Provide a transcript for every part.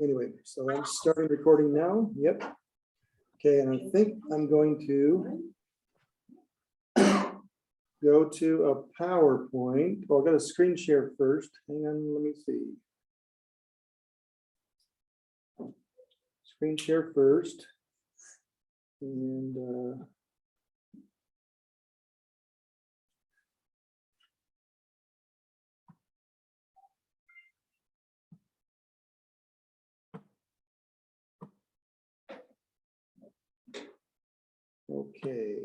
Anyway, so I'm starting recording now. Yep. Okay, and I think I'm going to go to a PowerPoint. Well, I've got a screen share first. Hang on, let me see. Screen share first. And okay.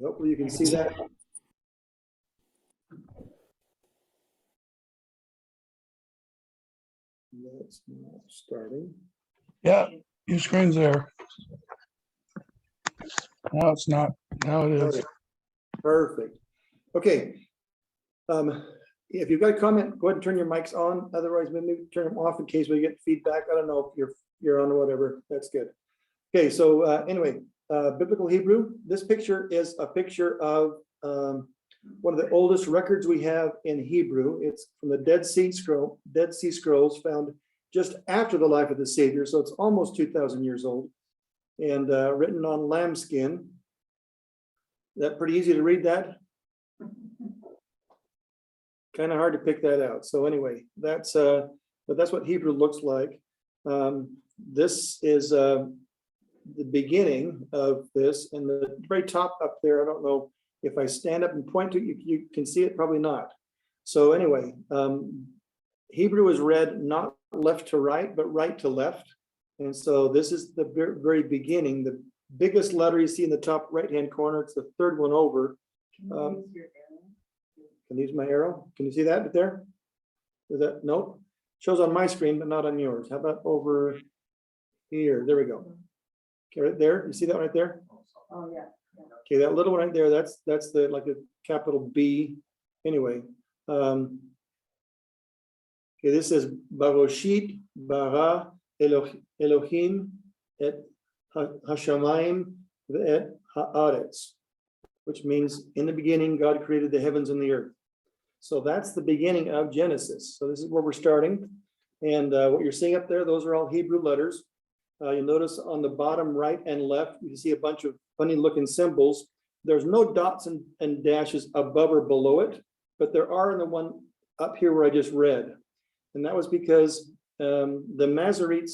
Hopefully you can see that. That's not starting. Yeah, your screen's there. Now it's not. Now it is. Perfect. Okay. If you've got a comment, go ahead and turn your mics on. Otherwise, maybe turn them off in case we get feedback. I don't know if you're on or whatever. That's good. Okay. So anyway, biblical Hebrew. This picture is a picture of one of the oldest records we have in Hebrew. It's from the Dead Sea Scrolls found just after the life of the Savior. So it's almost 2,000 years old and written on lambskin. Is that pretty easy to read that? Kind of hard to pick that out. So anyway, but that's what Hebrew looks like. This is the beginning of this, and the very top up there, I don't know if I stand up and point to it, you can see it, probably not. So anyway, Hebrew is read not left to right, but right to left. And so this is the very beginning. The biggest letter you see in the top right-hand corner, it's the third one over. Can I use my arrow? Can you see that there? Is that, nope. Shows on my screen, but not on yours. How about over here? There we go. Okay, right there. You see that right there? Oh, yeah. Okay, that little one right there, that's the like a capital B. Anyway, okay, this is Baroshit bara Elohim et hashamayim ve'et haaretz, which means in the beginning God created the heavens and the earth. So that's the beginning of Genesis. So this is where we're starting, and what you're seeing up there, those are all Hebrew letters. You'll notice on the bottom right and left, you see a bunch of funny looking symbols. There's no dots and dashes above or below it, but there are in the one up here where I just read. And that was because the Masoretes,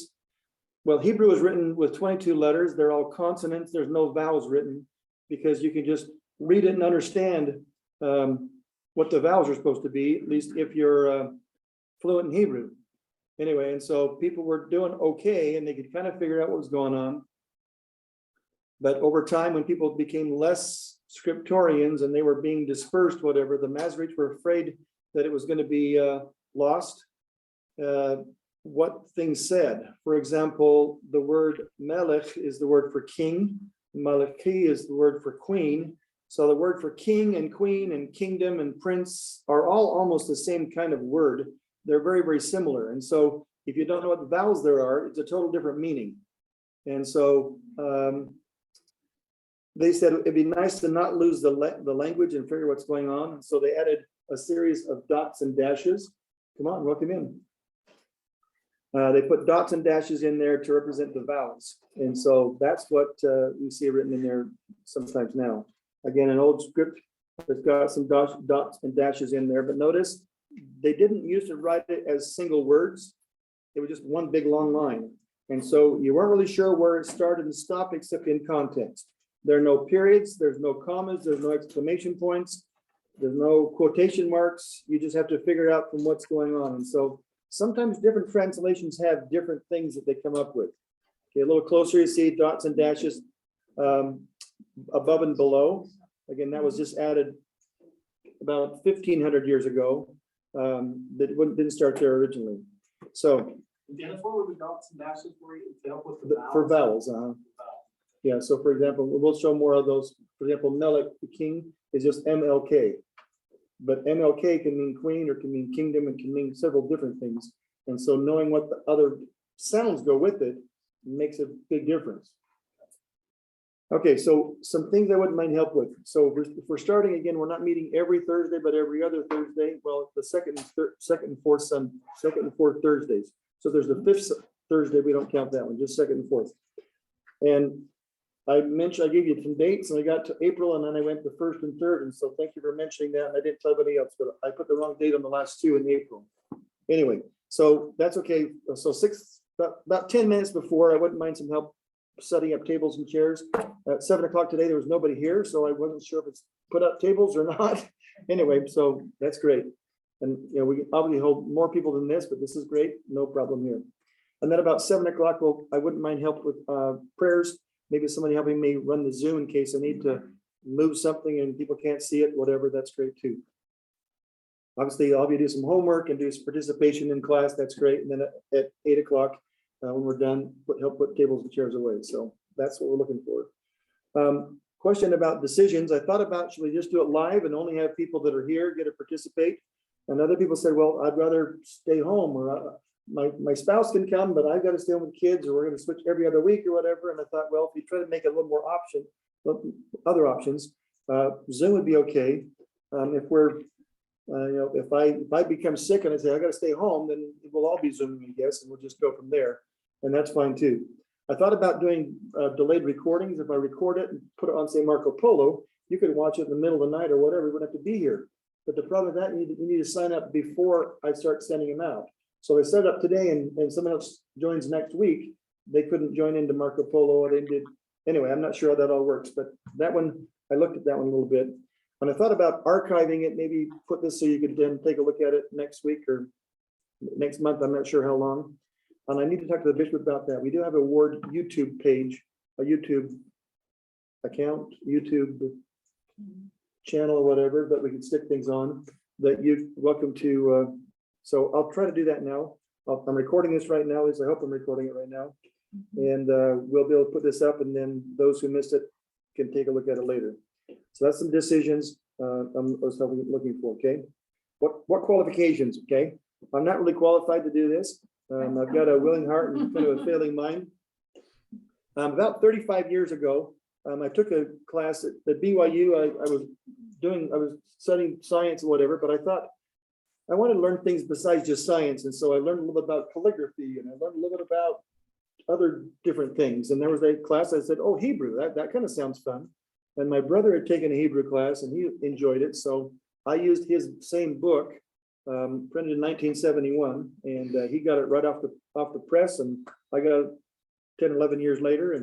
well, Hebrew is written with 22 letters. They're all consonants. There's no vowels written because you can just read it and understand what the vowels are supposed to be, at least if you're fluent in Hebrew. Anyway, and so people were doing okay and they could kind of figure out what was going on. But over time, when people became less scriptorians and they were being dispersed, whatever, the Masoretes were afraid that it was going to be lost, what things said. For example, the word melech is the word for king. Malachi is the word for queen. So the word for king and queen and kingdom and prince are all almost the same kind of word. They're very, very similar. And so if you don't know what the vowels there are, it's a total different meaning. And so they said it'd be nice to not lose the language and figure what's going on. And so they added a series of dots and dashes. Come on, welcome in. They put dots and dashes in there to represent the vowels. And so that's what we see written in there sometimes now. Again, an old script that's got some dots and dashes in there, but notice they didn't used to write it as single words. It was just one big long line. And so you weren't really sure where it started and stopped except in context. There are no periods, there's no commas, there's no exclamation points, there's no quotation marks. You just have to figure it out from what's going on. And so sometimes different translations have different things that they come up with. Okay, a little closer, you see dots and dashes above and below. Again, that was just added about 1,500 years ago. That didn't start there originally. So Dennis, what were the dots and dashes for you to help with the vowels? For vowels, yeah. So for example, we'll show more of those. For example, Melech, the king, is just MLK, but MLK can mean queen or can mean kingdom and can mean several different things. And so knowing what the other sounds go with it makes a big difference. Okay, so some things I wouldn't mind help with. So if we're starting again, we're not meeting every Thursday, but every other Thursday. Well, the second and fourth Thursdays. So there's the fifth Thursday, we don't count that one, just second and fourth. And I mentioned, I gave you some dates and I got to April and then I went to first and third. And so thank you for mentioning that. And I didn't tell anybody else, but I put the wrong date on the last two in April. Anyway, so that's okay. So about 10 minutes before, I wouldn't mind some help setting up tables and chairs. At 7 o'clock today, there was nobody here, so I wasn't sure if it's put up tables or not. Anyway, so that's great. And you know, we can obviously hold more people than this, but this is great, no problem here. And then about 7 o'clock, well, I wouldn't mind help with prayers. Maybe somebody helping me run the Zoom in case I need to move something and people can't see it, whatever, that's great too. Obviously, I'll be do some homework and do some participation in class, that's great. And then at 8 o'clock, when we're done, help put tables and chairs away. So that's what we're looking for. Question about decisions. I thought about, should we just do it live and only have people that are here get to participate? And other people said, well, I'd rather stay home, or my spouse can come, but I've got to stay home with kids, or we're going to switch every other week or whatever. And I thought, well, if you try to make it a little more other options, Zoom would be okay. If we're, you know, if I become sick and I say I got to stay home, then we'll all be Zooming, I guess, and we'll just go from there. And that's fine too. I thought about doing delayed recordings. If I record it and put it on, say, Marco Polo, you could watch it in the middle of the night or whatever. You wouldn't have to be here. But the problem with that, you need to sign up before I start sending them out. So I set it up today, and someone else joins next week. They couldn't join into Marco Polo, or they did. Anyway, I'm not sure how that all works, but that one, I looked at that one a little bit. And I thought about archiving it, maybe put this so you could then take a look at it next week or next month. I'm not sure how long. And I need to talk to the bishop about that. We do have a Word YouTube page, a YouTube account, YouTube channel or whatever that we can stick things on that you're welcome to. So I'll try to do that now. I'm recording this right now. I hope I'm recording it right now. And we'll be able to put this up, and then those who missed it can take a look at it later. So that's some decisions I was looking for, okay? What qualifications, okay? I'm not really qualified to do this. I've got a willing heart and kind of a failing mind. About 35 years ago, I took a class at BYU. I was studying science or whatever, but I thought I wanted to learn things besides just science. And so I learned a little bit about calligraphy, and I learned a little bit about other different things. And there was a class I said, oh, Hebrew, that kind of sounds fun. And my brother had taken a Hebrew class and he enjoyed it. So I used his same book, printed in 1971, and he got it right off the press, and I got it 10, 11 years later.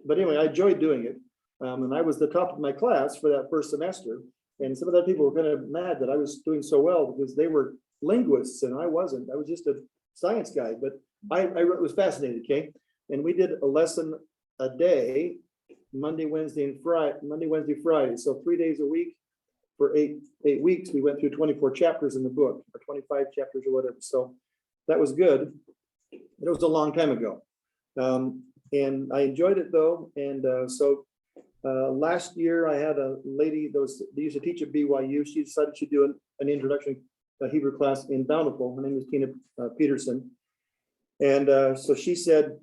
But anyway, I enjoyed doing it. And I was the top of my class for that first semester. And some of the people were kind of mad that I was doing so well because they were linguists and I wasn't. I was just a science guy, but I was fascinated, okay? And we did a lesson a day, Monday, Wednesday, Friday. So 3 days a week for eight weeks. We went through 24 chapters in the book, or 25 chapters or whatever. So that was good. It was a long time ago. And I enjoyed it though. And last year I had a lady that used to teach at BYU. She decided she'd do an introduction Hebrew class in Bountiful. Her name is Tina Peterson. And so she said,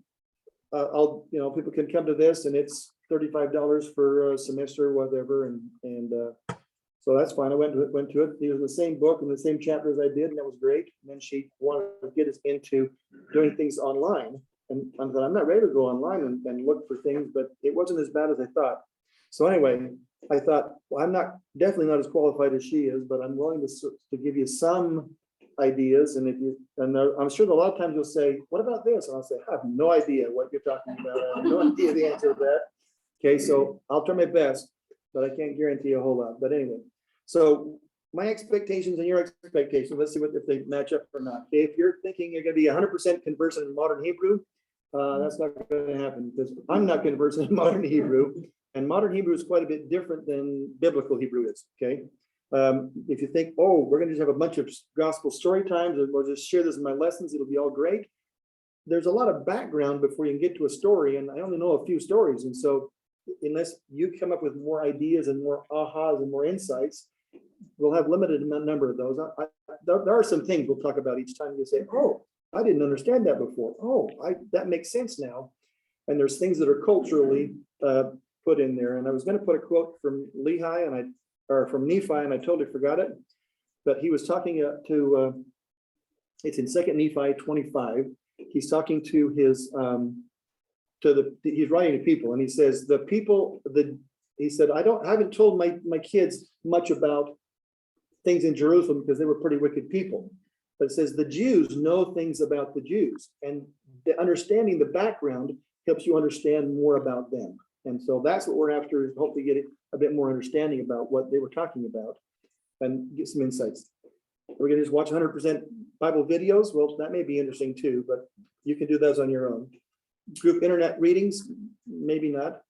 people can come to this, and it's $35 for a semester or whatever. And so that's fine. I went to it. It was the same book and the same chapters I did, and that was great. And then she wanted to get us into doing things online. And I thought, I'm not ready to go online and look for things, but it wasn't as bad as I thought. So anyway, I thought, well, I'm definitely not as qualified as she is, but I'm willing to give you some ideas. And I'm sure that a lot of times you'll say, what about this? And I'll say, I have no idea what you're talking about. I have no idea the answer to that. Okay, so I'll try my best, but I can't guarantee a whole lot. But anyway, so my expectations and your expectations, let's see if they match up or not. Okay, if you're thinking you're going to be 100% conversant in modern Hebrew, that's not going to happen because I'm not conversant in modern Hebrew, and modern Hebrew is quite a bit different than biblical Hebrew is. Okay, if you think, oh, we're going to just have a bunch of gospel story times and we'll just share this in my lessons, it'll be all great. There's a lot of background before you can get to a story, and I only know a few stories, and so unless you come up with more ideas and more ahas and more insights, we'll have limited number of those. There are some things we'll talk about each time you say, oh, I didn't understand that before. Oh, that makes sense now. And there's things that are culturally put in there, and I was going to put a quote from Lehi or from Nephi, and I totally forgot it. But he was talking it's in 2 Nephi 25. He's talking to his he's writing to people, and he says he said, I haven't told my kids much about things in Jerusalem because they were pretty wicked people. But it says the Jews know things about the Jews, and the understanding the background helps you understand more about them. And so that's what we're after, is hopefully get a bit more understanding about what they were talking about and get some insights. We're going to just watch 100% Bible videos. Well, that may be interesting too, but you can do those on your own. Group internet readings, maybe not.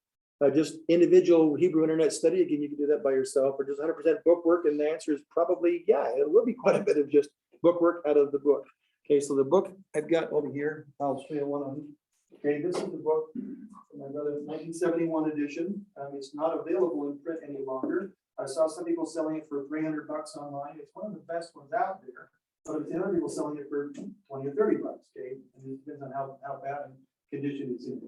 Just individual Hebrew internet study, again, you can do that by yourself, or just 100% book work. And the answer is probably, yeah, it will be quite a bit of just book work out of the book. Okay, so the book I've got over here, I'll show you one of them. Okay, this is the book from my brother's 1971 edition. It's not available in print any longer. I saw some people selling it for $300 online. It's one of the best ones out there, but I've seen other people selling it for 20 or 30 bucks. Okay, and it depends on how bad and condition it's in.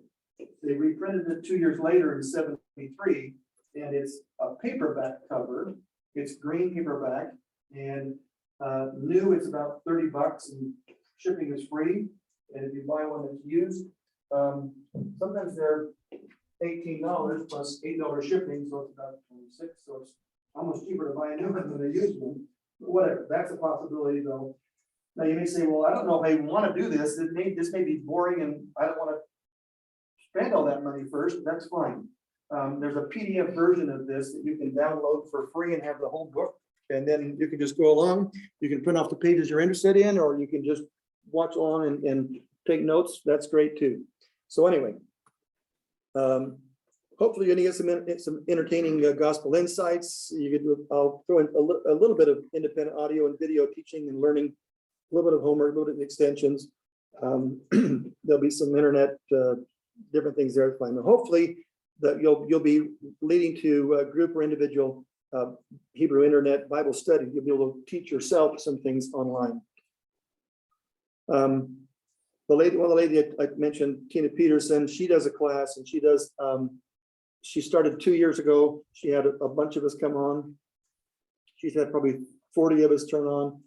They reprinted it 2 years later in '73, and it's a paperback cover. It's green paperback, and new it's about 30 bucks, and shipping is free. And if you buy one that's used, sometimes they're $18 plus $8 shipping, so it's about 26. So it's almost cheaper to buy a new one than a used one. But whatever, that's a possibility though. Now you may say, well, I don't know if I want to do this. This may be boring, and I don't want to spend all that money first. That's fine. There's a PDF version of this that you can download for free and have the whole book. And then you can just go along. You can print off the pages you're interested in, or you can just watch along and take notes. That's great too. So anyway, hopefully you're gonna get some entertaining gospel insights. I'll throw in a little bit of independent audio and video teaching and learning, a little bit of homework, a little bit of extensions. There'll be some internet different things there to find. And hopefully that you'll be leading to a group or individual Hebrew internet Bible study. You'll be able to teach yourself some things online. The lady I mentioned, Tina Peterson, she does a class, and she started 2 years ago. She had a bunch of us come on. She's had probably 40 of us turn on,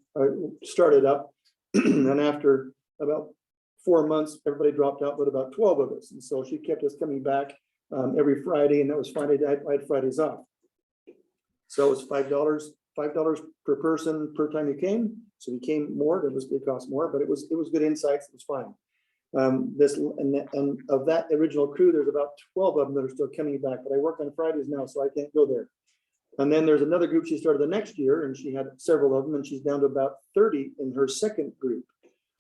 started up. And after about 4 months, everybody dropped out, but about 12 of us. And so she kept us coming back every Friday, and that was Friday. I had Fridays off. So it was $5 per person per time you came. So you came more, it cost more, but it was good insights. It was fine. And of that original crew, there's about 12 of them that are still coming back, but I work on Fridays now, so I can't go there. And then there's another group she started the next year, and she had several of them, and she's down to about 30 in her second group.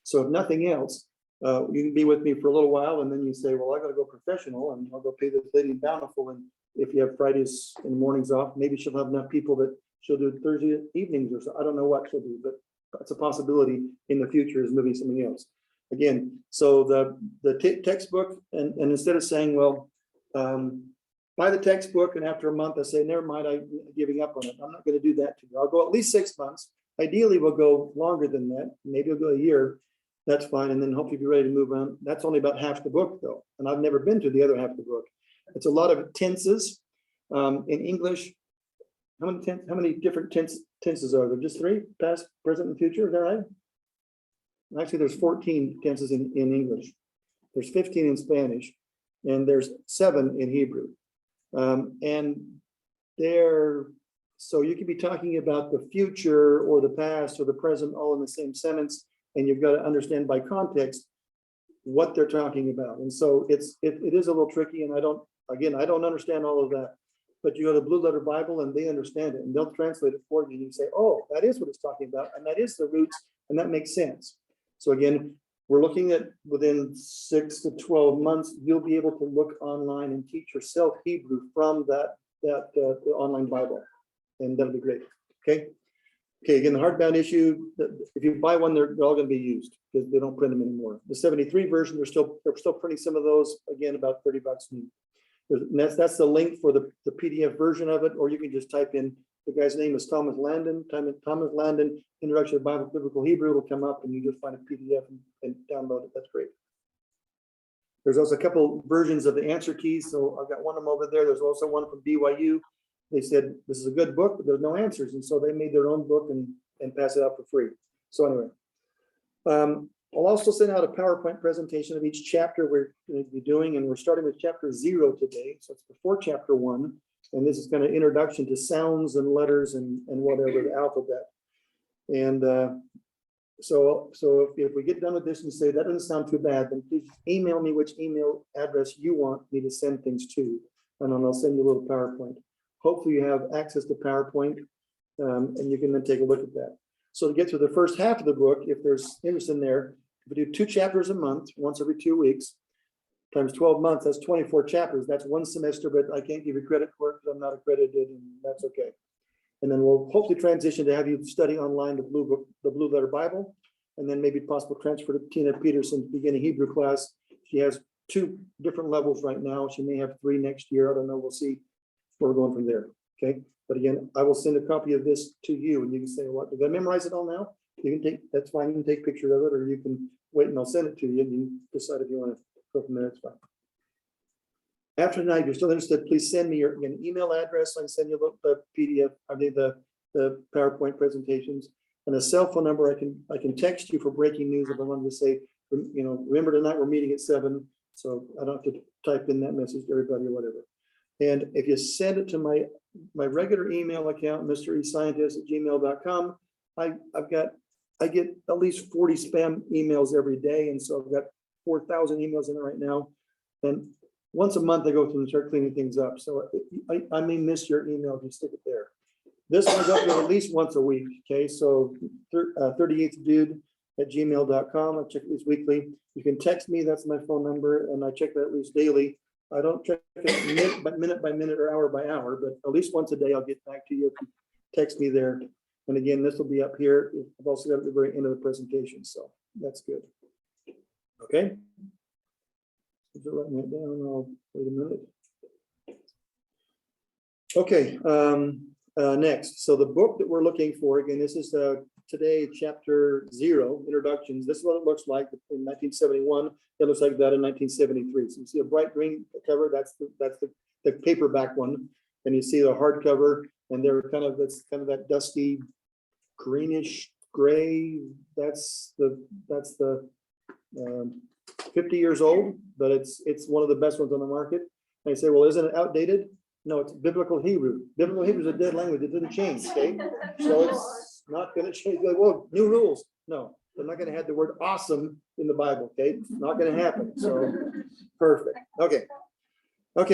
So if nothing else, you can be with me for a little while, and then you say, well, I got to go professional, and I'll go pay this lady Bountiful. And if you have Fridays and mornings off, maybe she'll have enough people that she'll do Thursday evenings or so. I don't know what she'll do, but that's a possibility in the future, is maybe something else. Again, so the textbook, and instead of saying, well, buy the textbook, and after a month I say, never mind, I'm giving up on it. I'm not going to do that to you. I'll go at least 6 months. Ideally, we'll go longer than that. Maybe we'll go a year. That's fine. And then hopefully be ready to move on. That's only about half the book though. And I've never been to the other half of the book. It's a lot of tenses in English. How many different tenses are there? Just 3? Past, present, and future. Is that right? Actually, there's 14 tenses in English. There's 15 in Spanish, and there's 7 in Hebrew. So you could be talking about the future or the past or the present all in the same sentence, and you've got to understand by context what they're talking about. And so it is a little tricky, and I don't understand all of that. But you go to Blue Letter Bible, and they understand it, and they'll translate it for you, and you say, oh, that is what it's talking about, and that is the roots, and that makes sense. So again, we're looking at within 6 to 12 months, you'll be able to look online and teach yourself Hebrew from the online Bible, and that'll be great. Okay. Again, the hardbound issue, if you buy one, they're all going to be used because they don't print them anymore. The 73 version, they're still printing some of those, again, about 30 bucks new. And that's the link for the PDF version of it, or you can just type in, the guy's name is Thomas Landon, Thomas Landon, Introduction to Biblical Hebrew will come up, and you just find a PDF and download it. That's great. There's also a couple versions of the answer keys. So I've got one of them over there. There's also one from BYU. They said, this is a good book, but there's no answers. And so they made their own book and pass it out for free. So anyway, I'll also send out a PowerPoint presentation of each chapter we're going to be doing. And we're starting with chapter 0 today. So it's before chapter 1. And this is kind of introduction to sounds and letters and whatever, the alphabet. And so if we get done with this and say that doesn't sound too bad, then please email me which email address you want me to send things to, and then I'll send you a little PowerPoint. Hopefully you have access to PowerPoint, and you can then take a look at that. So to get through the first half of the book, if there's interest in there, we do 2 chapters a month, once every 2 weeks, times 12 months, that's 24 chapters. That's 1 semester, but I can't give you credit for it because I'm not accredited, and that's okay. And then we'll hopefully transition to have you study online the Blue Letter Bible, and then maybe possible transfer to Tina Peterson's beginning Hebrew class. She has 2 different levels right now. She may have 3 next year. I don't know. We'll see where we're going from there. Okay. But again, I will send a copy of this to you, and you can say, "What? Did I memorize it all now?" You can take. That's fine. You can take pictures of it, or you can wait and I'll send it to you, and you decide if you want to go from there. It's fine. After tonight, if you're still interested, please send me your email address. I can send you the PDF. I mean the PowerPoint presentations, and a cell phone number. I can text you for breaking news if I wanted to say, remember tonight we're meeting at 7, so I don't have to type in that message to everybody or whatever. And if you send it to my regular email account, mrescientist@gmail.com, I get at least 40 spam emails every day, and so I've got 4,000 emails in it right now, and once a month I go through and start cleaning things up. So I may miss your email if you stick it there. This one's up there at least once a week. Okay, so 38thdude@gmail.com. I check these weekly. You can text me, that's my phone number, and I check that at least daily. I don't check it minute by minute or hour by hour, but at least once a day I'll get back to you if you text me there. And again, this will be up here. I've also got it at the very end of the presentation, so that's good. Okay. Is it writing that down? I'll wait a minute. Okay, next. So the book that we're looking for, again, this is today, chapter 0, introductions. This is what it looks like in 1971. It looks like that in 1973. So you see a bright green cover. That's the paperback one, and you see the hardcover, and they're kind of that dusty greenish gray. That's the 50 years old, but it's one of the best ones on the market. And you say, well, isn't it outdated? No, it's biblical Hebrew. Biblical Hebrew is a dead language. It didn't change. Okay, so it's not going to change. Like, well, new rules. No, they're not going to have the word awesome in the Bible. Okay, it's not going to happen. So perfect. Okay.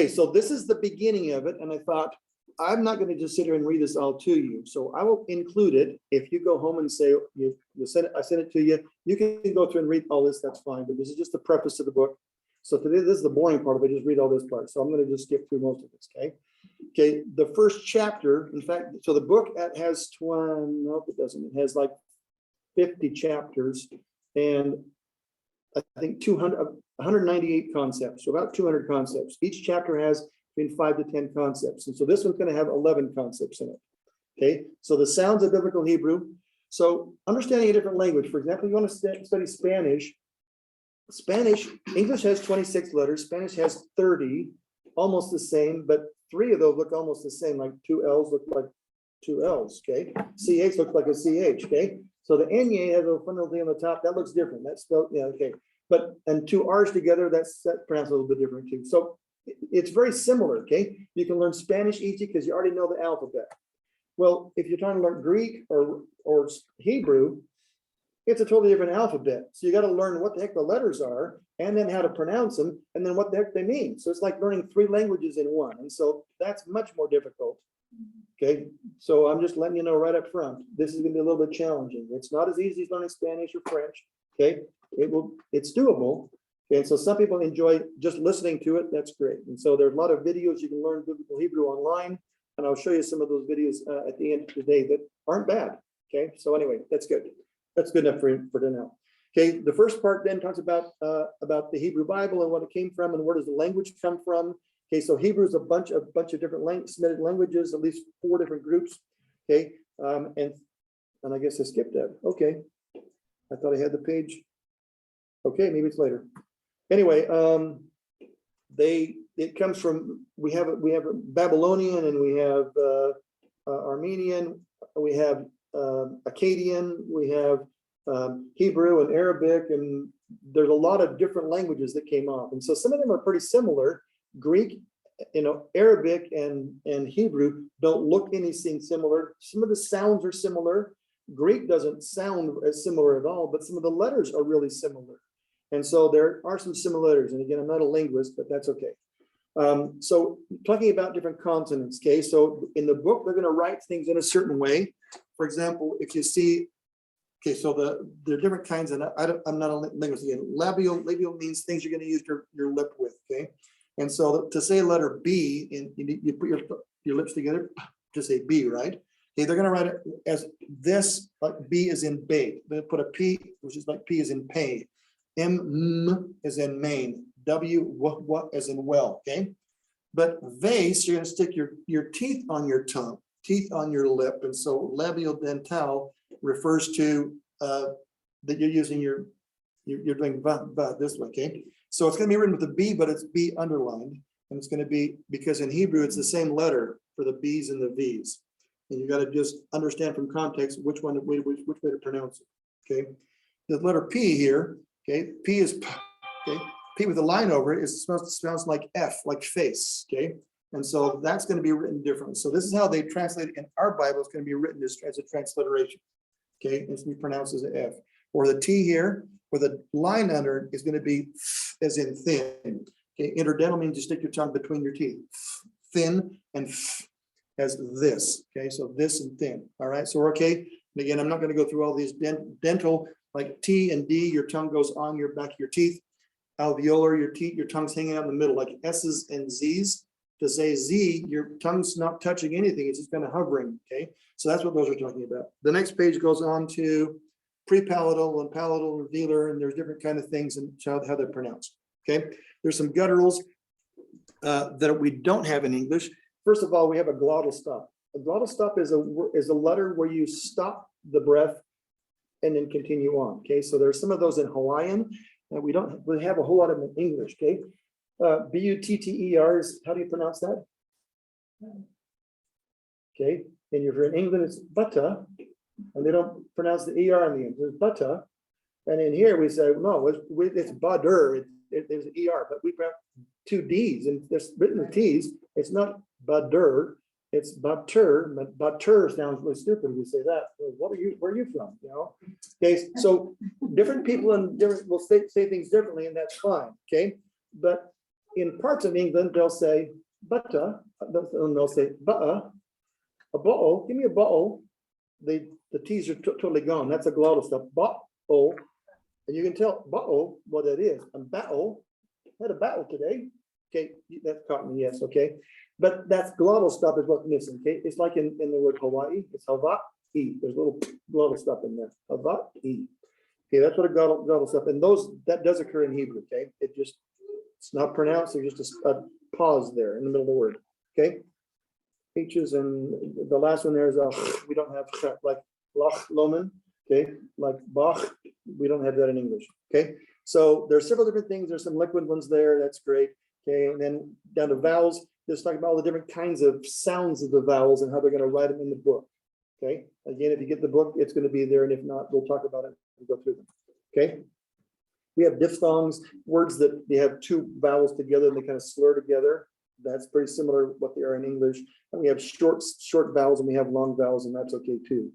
So this is the beginning of it, and I thought I'm not going to just sit here and read this all to you. So I will include it. If you go home and say you send it, I send it to you. You can go through and read all this. That's fine. But this is just the preface to the book. So today, this is the boring part of it. Just read all this part. So I'm going to just skip through most of this. Okay. The first chapter, in fact, so the book has 20. Nope, it doesn't. It has like 50 chapters, and I think 198 concepts. So about 200 concepts. Each chapter has between 5 to 10 concepts, and so this one's going to have 11 concepts in it. Okay. So the sounds of biblical Hebrew. So understanding a different language. For example, you want to study Spanish. English has 26 letters. Spanish has 30, almost the same, but 3 of those look almost the same, like 2 L's look like 2 L's, okay? CH looks like a CH, okay? So the Nye has a fundamental thing on the top, that looks different. That's spelled, yeah, okay. And 2 R's together, that's pronounced a little bit different too. So it's very similar, okay? You can learn Spanish easy because you already know the alphabet. Well, if you're trying to learn Greek or Hebrew, it's a totally different alphabet. So you got to learn what the heck the letters are, and then how to pronounce them, and then what the heck they mean. So it's like learning 3 languages in one. And so that's much more difficult. Okay. So I'm just letting you know right up front, this is going to be a little bit challenging. It's not as easy as learning Spanish or French. Okay. It's doable. Okay. And so some people enjoy just listening to it. That's great. And so there's a lot of videos you can learn biblical Hebrew online. And I'll show you some of those videos at the end of the day that aren't bad. Okay. So anyway, that's good. That's good enough for now. Okay, the first part then talks about the Hebrew Bible and what it came from and where does the language come from. Okay, so Hebrew is a bunch of different Semitic languages, at least 4 different groups. Okay, and I guess I skipped that. Okay, I thought I had the page. Okay, maybe it's later. anyway, it comes from, we have a Babylonian, and we have Armenian, we have Akkadian, we have Hebrew and Arabic, and there's a lot of different languages that came off. And so some of them are pretty similar. Greek, Arabic and Hebrew don't look anything similar. Some of the sounds are similar. Greek doesn't sound as similar at all, but some of the letters are really similar. And so there are some similarities. And again, I'm not a linguist, but that's okay. So talking about different consonants, okay? So in the book, they're going to write things in a certain way. For example, if you see, okay, so there are different kinds, and I'm not a linguist again. Labial means things you're going to use your lip with, okay? And so to say letter B, you put your lips together to say B, right? Okay, they're going to write it as this, like B is in bait. They put a P, which is like P is in pay. M is in main. W, what as in well, okay? But vase, you're going to stick your teeth on your tongue, teeth on your lip. And so labial dental refers to that you're using you're doing this way, okay? So it's going to be written with a B, but it's B underlined. And it's going to be, because in Hebrew, it's the same letter for the B's and the V's. And you got to just understand from context which way to pronounce it, okay? The letter P here, okay? P is, okay? P with a line over it, sounds like F, like face, okay? And so that's going to be written differently. So this is how they translate it in our Bible. It's going to be written as a transliteration, okay? It's going to be pronounced as an F. Or the T here, with a line under it, is going to be as in thin. Okay, interdental means you stick your tongue between your teeth. Thin and as this. Okay, so this and thin. All right, so we're okay. And again, I'm not going to go through all these dental, like T and D, your tongue goes on your back of your teeth. Alveolar, your tongue's hanging out in the middle, like S's and Z's. To say Z, your tongue's not touching anything, it's just kind of hovering. Okay, so that's what those are talking about. The next page goes on to prepalatal and palatal and velar, and there's different kind of things and how they're pronounced. Okay, there's some gutturals that we don't have in English. First of all, we have a glottal stop. A glottal stop is a letter where you stop the breath and then continue on. Okay, so there's some of those in Hawaiian, and we have a whole lot of them in English. Okay, B-U-T-T-E-R is, how do you pronounce that? Okay, and if you're in England, it's butta, and they don't pronounce the ER in the end. There's butta, and in here we say no, it's butter. There's an ER, but we have two D's, and there's written the T's. It's not butter, it's butter. Butter sounds really stupid. We say that. Where are you from? You know. Okay, so different people will say things differently, and that's fine. Okay, but in parts of England, they'll say butta, and they'll say butta, a bottle. Give me a bottle. The T's are totally gone. That's a glottal stuff. Bottle, and you can tell bottle what that is. A battle. Had a battle today. Okay, that's caught me. Yes. Okay, but that's glottal stuff is what's missing. Okay, it's like in the word Hawaii. It's Hawaii. There's a little glottal stuff in there. Hawaii. Okay, that's what a glottal stuff. And that does occur in Hebrew. Okay, it's not pronounced. There's just a pause there in the middle of the word. Okay. H's, and the last one there is we don't have like lach loman, okay, like bach, we don't have that in English. Okay, so there's several different things. There's some liquid ones there. That's great. Okay, and then down to vowels. Just talking about all the different kinds of sounds of the vowels and how they're going to write them in the book. Okay, again, if you get the book, it's going to be there, and if not, we'll talk about it and go through them. Okay, we have diphthongs, words that they have two vowels together and they kind of slur together. That's pretty similar to what they are in English. And we have short vowels and we have long vowels, and that's okay too.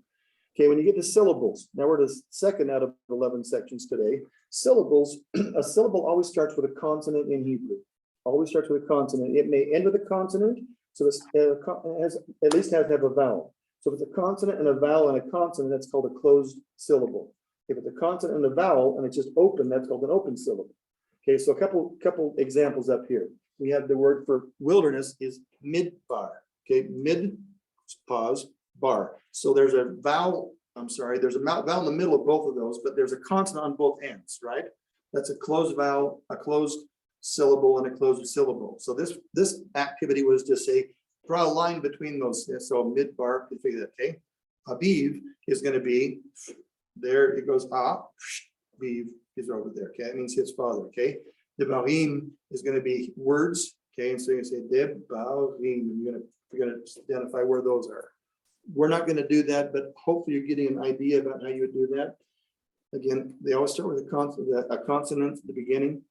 Okay, when you get to syllables, now we're the second out of 11 sections today. Syllables, a syllable always starts with a consonant in Hebrew. Always starts with a consonant. It may end with a consonant, so it at least has to have a vowel. So if it's a consonant and a vowel and a consonant, that's called a closed syllable. If it's a consonant and a vowel and it's just open, that's called an open syllable. Okay, so a couple examples up here. We have the word for wilderness is midbar. Okay, mid, pause, bar. So there's a vowel, there's a vowel in the middle of both of those, but there's a consonant on both ends, right? That's a closed vowel, a closed syllable, and a closed syllable. So this activity was to say, draw a line between those. So midbar, you figure that, okay? Aviv is going to be, there it goes, biv is over there, okay? It means his father, okay? Devarim is going to be words. Okay, and so you say Devarim, and you're gonna identify where those are. We're not going to do that, but hopefully you're getting an idea about how you would do that. Again, they always start with a consonant at the beginning.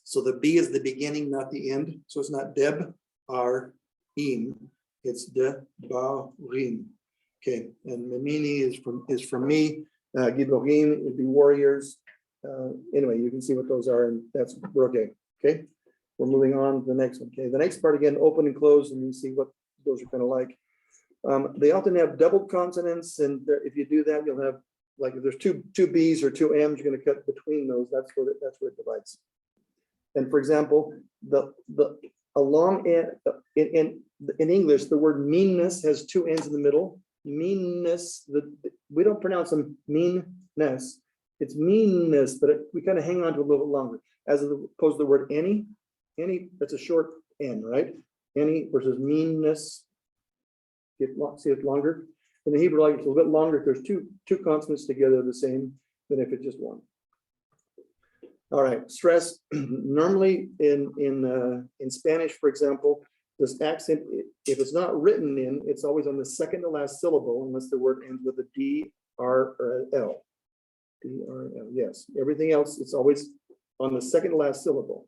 So the B is the beginning, not the end. So it's not Deb ar im, it's de barim. Okay, and Memini is from me. Giborim would be warriors. Anyway, you can see what those are, and we're okay. Okay, we're moving on to the next one. Okay, the next part again, open and close, and you see what those are kind of like. They often have double consonants, and if you do that, you'll have, like, if there's two B's or two M's, you're going to cut between those. That's where it divides. And for example, a long end in English, the word meanness has two N's in the middle. Meanness, we don't pronounce them meanness. It's meanness, but we kind of hang on to it a little bit longer, as opposed to the word any. Any, that's a short N, right? Any versus meanness. See it longer. In the Hebrew language, it's a little bit longer if there's two consonants together the same than if it's just one. All right, stress. Normally in Spanish, for example, this accent, if it's not written in, it's always on the second to last syllable, unless the word ends with a D, R, or an L. D, R, L, yes. Everything else, it's always on the second to last syllable.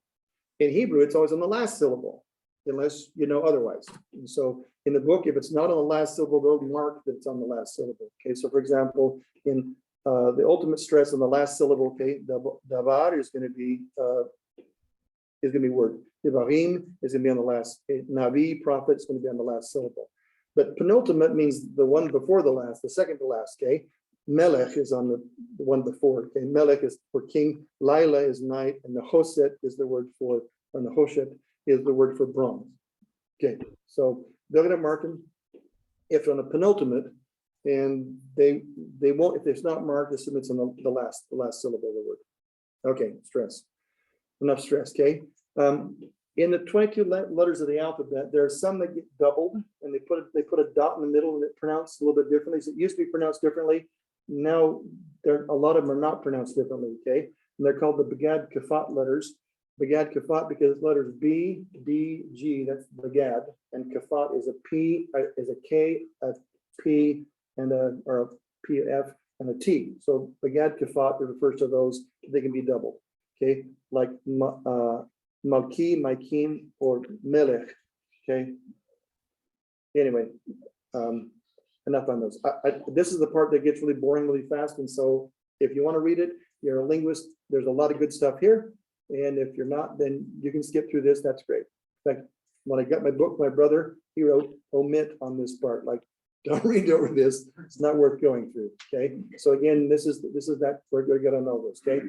In Hebrew, it's always on the last syllable, unless you know otherwise. And so in the book, if it's not on the last syllable, they'll mark that it's on the last syllable. Okay, so for example, in the ultimate stress on the last syllable, okay, davar is going to be word. Devarim is going to be on the last. Okay, Navi, prophet, is going to be on the last syllable. But penultimate means the one before the last, the second to last. Okay, Melech is on the one before. Okay, Melech is for king. Laila is night, and the Hoset is the word for, and the Hoshet is the word for bronze. Okay, so they're going to mark them if on a penultimate, and they won't, if it's not marked, assume it's on the last syllable of the word. Okay, stress. Enough stress. Okay. In the 22 letters of the alphabet, there are some that get doubled, and they put a dot in the middle, and it's pronounced a little bit differently. So it used to be pronounced differently. Now a lot of them are not pronounced differently. Okay, and they're called the Begad Kafat letters. Begad Kafat because letters B, D, G. That's Begad, and Kafat is a P, is a K, a P, and or a P, F, and a T. So Begad Kafat refers to those. They can be doubled. Okay, like Malki, Maikim, or Melech. Okay. Anyway, enough on those. This is the part that gets really boring really fast. And so if you want to read it, you're a linguist, there's a lot of good stuff here. And if you're not, then you can skip through this. That's great. In fact, when I got my book, my brother, he wrote omit on this part. Like, don't read over this. It's not worth going through. Okay. So again, this is that we're going to know this. Okay.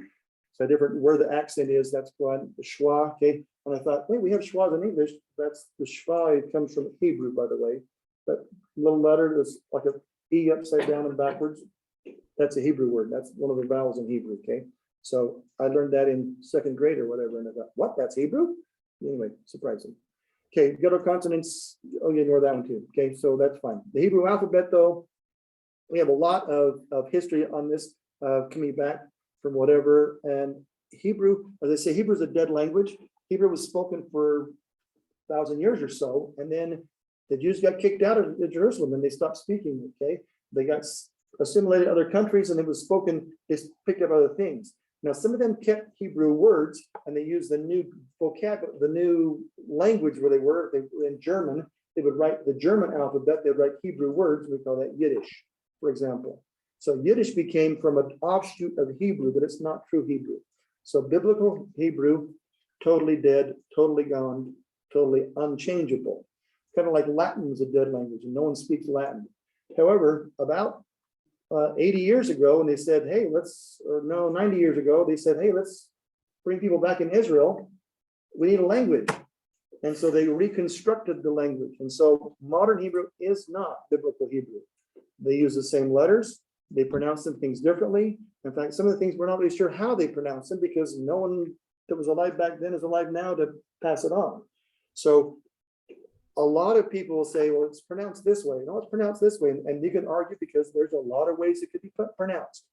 So different where the accent is, that's one, the schwa. Okay. And I thought, wait, we have schwas in English. That's the schwa. It comes from Hebrew, by the way. That little letter that's like a E upside down and backwards. That's a Hebrew word. That's one of the vowels in Hebrew. Okay. So I learned that in second grade or whatever. And I thought, what? That's Hebrew? Anyway, surprising. Okay. Guttural consonants. Oh, you ignore that one too. Okay. So that's fine. The Hebrew alphabet, though, we have a lot of history on this coming back from whatever. And Hebrew, as I say, Hebrew is a dead language. Hebrew was spoken for 1,000 years or so. And then the Jews got kicked out of Jerusalem and they stopped speaking. Okay. They got assimilated to other countries and it was spoken, they picked up other things. Now, some of them kept Hebrew words and they used the new vocabulary, the new language where they were in German. They would write the German alphabet, they'd write Hebrew words. We call that Yiddish, for example. So Yiddish became from an offshoot of Hebrew, but it's not true Hebrew. So biblical Hebrew, totally dead, totally gone, totally unchangeable. Kind of like Latin is a dead language and no one speaks Latin. However, about 80 years ago, when they said, hey, 90 years ago, they said, hey, let's bring people back in Israel. We need a language. And so they reconstructed the language. And so modern Hebrew is not biblical Hebrew. They use the same letters. They pronounce some things differently. In fact, some of the things we're not really sure how they pronounce them because no one that was alive back then is alive now to pass it on. So a lot of people will say, well, it's pronounced this way. No, it's pronounced this way. And you can argue because there's a lot of ways it could be pronounced.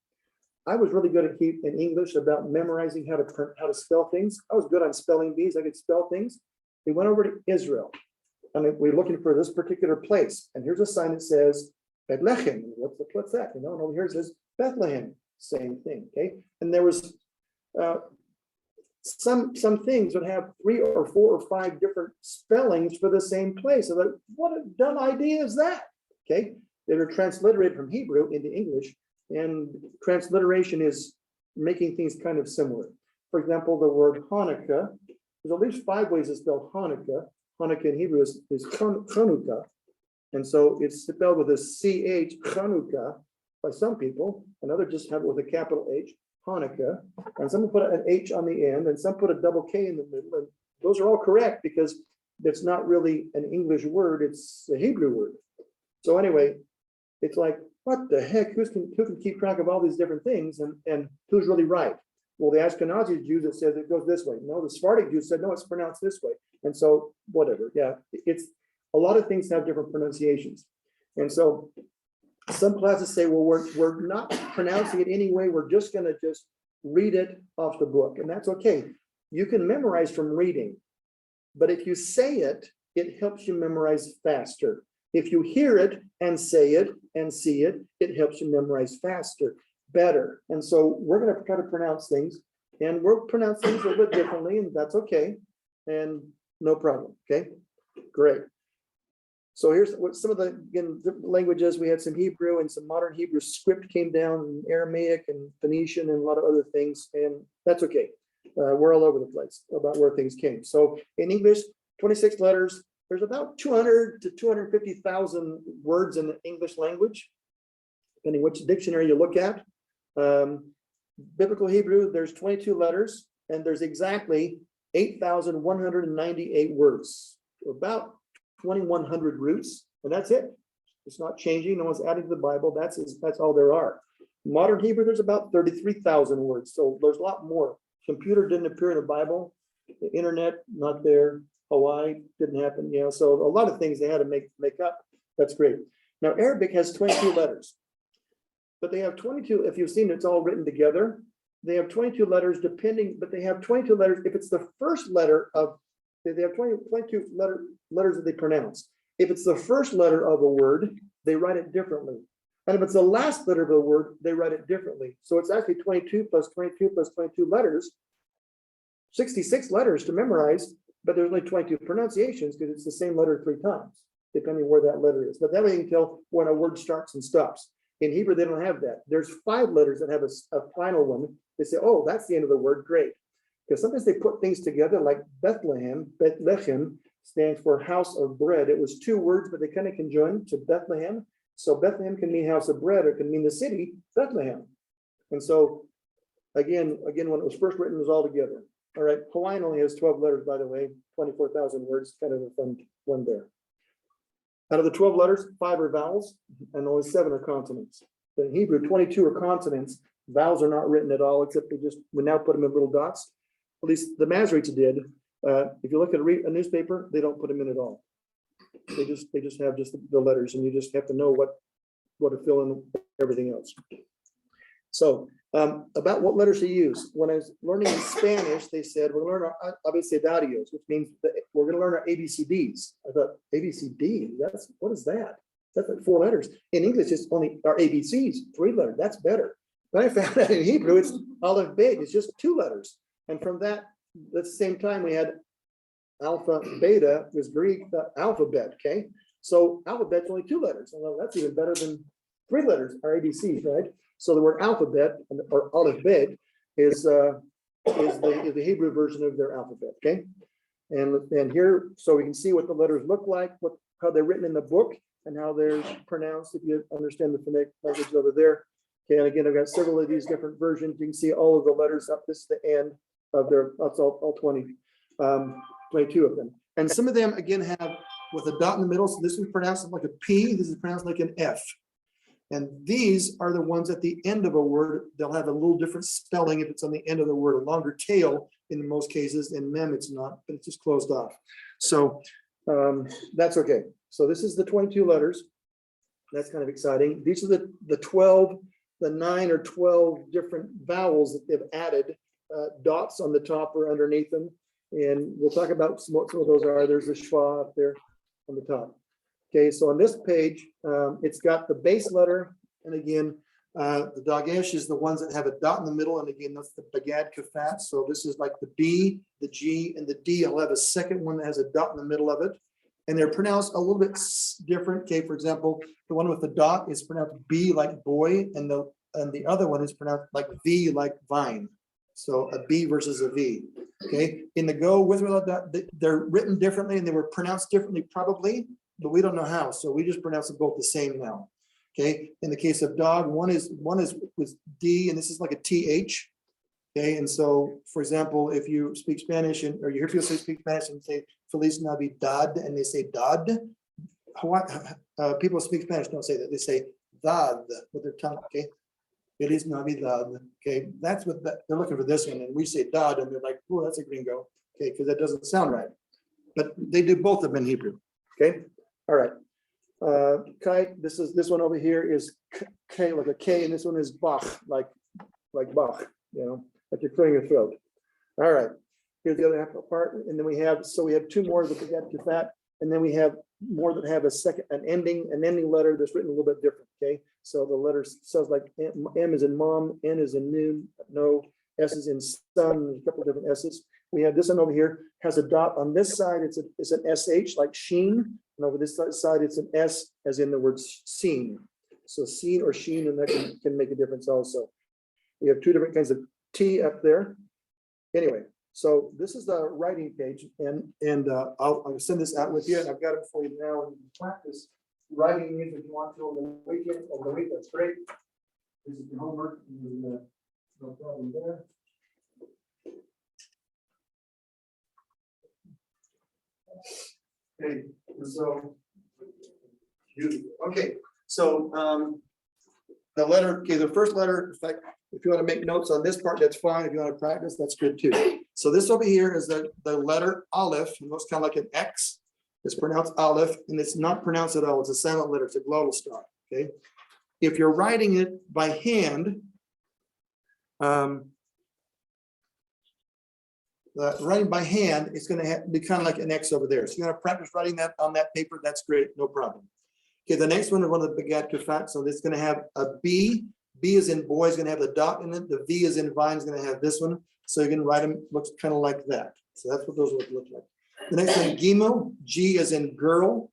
I was really good at in English about memorizing how to spell things. I was good on spelling bees. I could spell things. We went over to Israel, and we're looking for this particular place. And here's a sign that says Bethlehem. What's that? You know, and over here it says Bethlehem. Same thing. Okay. And there was some things would have 3 or 4 or 5 different spellings for the same place. So that, what a dumb idea is that? Okay. They were transliterated from Hebrew into English, and transliteration is making things kind of similar. For example, the word Hanukkah, there's at least 5 ways to spell Hanukkah. Hanukkah in Hebrew is Chanukah. And so it's spelled with a CH, Chanukah, by some people, and others just have it with a capital H, Hanukkah. And some put an H on the end, and some put a double K in the middle. And those are all correct because it's not really an English word, it's a Hebrew word. So anyway, it's like, what the heck? Who can keep track of all these different things, and who's really right? Well, the Ashkenazi Jews, it says it goes this way. No, the Sephardic Jews said, no, it's pronounced this way. And so whatever, yeah, it's a lot of things have different pronunciations. And so some classes say, well, we're not pronouncing it anyway. We're just going to just read it off the book. And that's okay. You can memorize from reading, but if you say it, it helps you memorize faster. If you hear it and say it and see it, it helps you memorize faster, better. And so we're going to try to pronounce things, and we'll pronounce things a little bit differently, and that's okay. And no problem. Okay, great. So here's what some of the languages. We had some Hebrew and some modern Hebrew script came down, and Aramaic and Phoenician and a lot of other things, and that's okay. We're all over the place about where things came. So in English, 26 letters. There's about 200 to 250,000 words in the English language, depending which dictionary you look at. Biblical Hebrew, there's 22 letters, and there's exactly 8,198 words, about 2,100 roots, and that's it. It's not changing. No one's adding to the Bible. That's all there are. Modern Hebrew, there's about 33,000 words, so there's a lot more. Computer didn't appear in the Bible. The internet, not there. Hawaii didn't happen, you know, so a lot of things they had to make up. That's great. Now, Arabic has 22 letters, but they have 22, if you've seen it's all written together, they have 22 letters but they have 22 letters if it's the first letter of, they have 22 letters that they pronounce. If it's the first letter of a word, they write it differently. And if it's the last letter of a word, they write it differently. So it's actually 22 plus 22 plus 22 letters, 66 letters to memorize, but there's only 22 pronunciations because it's the same letter 3 times, depending where that letter is. But that way you can tell when a word starts and stops. In Hebrew, they don't have that. There's 5 letters that have a final one. They say, oh, that's the end of the word, great. Because sometimes they put things together like Bethlehem stands for house of bread. It was 2 words, but they kind of conjoined to Bethlehem. So Bethlehem can mean house of bread, or it can mean the city, Bethlehem. And so again, when it was first written, it was all together. All right, Hawaiian only has 12 letters, by the way, 24,000 words, kind of a fun one there. Out of the 12 letters, 5 are vowels, and only 7 are consonants. In Hebrew, 22 are consonants. Vowels are not written at all, except we now put them in little dots. At least the Masoretes did. If you look at a newspaper, they don't put them in at all. They just have just the letters, and you just have to know what to fill in everything else. So about what letters to use. When I was learning in Spanish, they said we're going to learn our abecedarios, which means that we're going to learn our ABCDs. I thought ABCD, what is that? That's like 4 letters. In English, it's only our ABCs, 3 letters. That's better. But I found out in Hebrew, it's Aleph Bet. It's just 2 letters. And from that, at the same time, we had Alpha, Beta was Greek alphabet. Okay, so alphabet's only 2 letters. Well, that's even better than 3 letters, our ABCs, right? So the word alphabet or Aleph Bet is the Hebrew version of their alphabet. Okay, and here, so we can see what the letters look like, how they're written in the book, and how they're pronounced. If you understand the phonetic language over there. Okay, and again, I've got several of these different versions. You can see all of the letters up. This is the end of their. That's all 22 of them, and some of them again have with a dot in the middle. So this is pronounced like a P. This is pronounced like an F. And these are the ones at the end of a word. They'll have a little different spelling if it's on the end of the word, a longer tail in most cases. In mem, it's not, but it's just closed off. So that's okay. So this is the 22 letters. That's kind of exciting. These are the 12 the 9 or 12 different vowels that they've added, dots on the top or underneath them. And we'll talk about what some of those are. There's a schwa up there on the top. Okay, so on this page, it's got the base letter. And again, the dagesh is the ones that have a dot in the middle. And again, that's the bagad kafat. So this is like the B, the G, and the D. I'll have a second one that has a dot in the middle of it. And they're pronounced a little bit different. Okay, for example, the one with the dot is pronounced B like boy, and the other one is pronounced like V like vine. So a B versus a V. Okay, in the go with or without dot, they're written differently and they were pronounced differently probably, but we don't know how. So we just pronounce them both the same now. Okay, in the case of dog, one is with D, and this is like a TH. Okay, and so for example, if you speak Spanish or you hear people speak Spanish and say Feliz Navidad, and they say dad, people speak Spanish don't say that, they say dad with their tongue. Okay, it is Navidad. Okay, that's what they're looking for this one, and we say dad, and they're like, oh, that's a gringo. Okay, because that doesn't sound right, but they do both of them in Hebrew. Okay, all right. Kai, this one over here is K like a K, and this one is Bach, like Bach, you know, like you're clearing your throat. All right, here's the other half part, and then we have two more that we get to that, and then we have more that have an ending letter that's written a little bit different. Okay, so the letter sounds like M is in mom, N is in noon, no, S is in sun, a couple of different S's. We have this one over here has a dot on this side. It's an SH like sheen, and over this side it's an S as in the word seen. So seen or sheen, and that can make a difference also. We have two different kinds of T up there. Anyway, so this is the writing page, and I'll send this out with you, and I've got it for you now. And you can practice writing these if you want to over the weekend. Over the week, that's great. This is your homework. No problem there. Okay, so the letter, okay, the first letter, in fact, if you want to make notes on this part, that's fine. If you want to practice, that's good too. So this over here is the letter Aleph, and looks kind of like an X. It's pronounced Aleph, and it's not pronounced at all. It's a silent letter. It's a glottal stop. Okay, if you're writing it by hand, writing by hand, it's going to be kind of like an X over there. So you're going to practice writing that on that paper. That's great, no problem. Okay, the next one is one of the Bagad Kafat. So it's going to have a B. B is in boy, is going to have the dot in it. The V is in vine, is going to have this one. So you can write them, looks kind of like that. So that's what those would look like. The next one, Gimel. G is in girl.